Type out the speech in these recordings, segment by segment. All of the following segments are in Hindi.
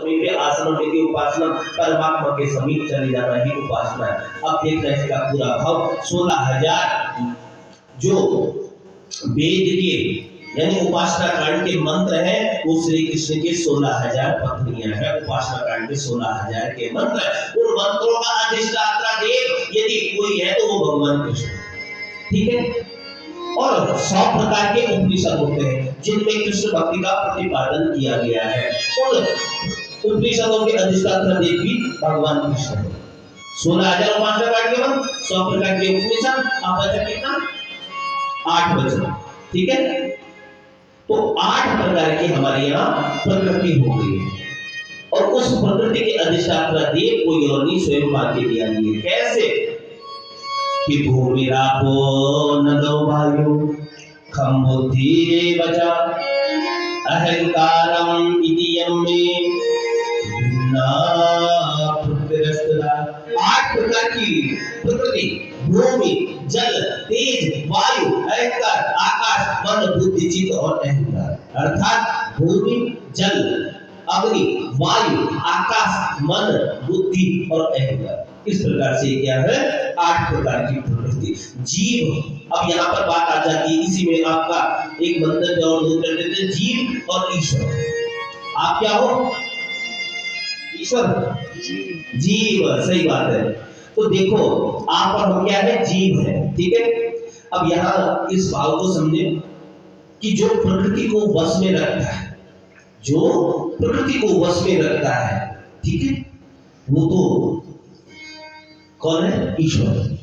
समीपे आसनम की उपासना, परमात्मा के समीप चले जाना ही उपासना है। अब देख रहे हैं इसका पूरा भाव 16,000 जो वेद के यानी उपासना कांड के मंत्र है वो श्री कृष्ण के 16,000 पत्नियां हैं। उपासना कांड के 16,000 के मंत्र, उन मंत्रों का अधिष्ठाता देव यदि कोई है तो वो भगवान कृष्ण, ठीक है। और 100 प्रकार के उपनिषद होते हैं जिनमें कृष्ण भक्ति का प्रतिपादन किया गया है। उन उपनिषदों के अधिष्ठाता देव भी भगवान कृष्ण है। 16,000 उपासना कांड के मंत्र, 100 प्रकार के उपनिषद, आप बचा कितना? 8 बचा, ठीक है। तो 8 प्रकार की हमारे यहाँ प्रकृति हो गई है और उस प्रकृति के अधिष्ठाता देव कोई और नहीं स्वयं भाग्य दिया नहीं है। कैसे कि भूमि रापो नदो वायु खम बुद्धि बचा अहंकारम इति यम्मे भिन्ना पृथ्वीरस्तदा। 8 प्रकार की प्रकृति, भूमि, जल, तेज, वायु, अहंकार, आकाश, मन, बुद्धि, चित्त और अहंकार। अर्थात भूमि, जल, अग्नि, वायु, आकाश, मन, बुद्धि और अहंकार। इस प्रकार से क्या है? 8 प्रकार की प्रकृति। जीव, अब यहाँ पर बात आ जाती है, इसी में आपका एक मंत्र और दो कर देते हैं, जीव और ईश्वर। आप क्या हो? ईश्वर, जीव, सही बात है। तो देखो आप और हम क्या है? जीव है, ठीक है। अब यहाँ इस भाव को समझे कि जो प्रकृति को वश में रखता है, जो प्रकृति को वश में रखता है, ठीक है, वो तो कौन है? ईश्वर,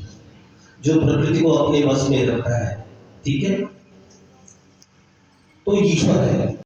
जो प्रकृति को अपने वश में रखता है, ठीक है, तो ईश्वर है।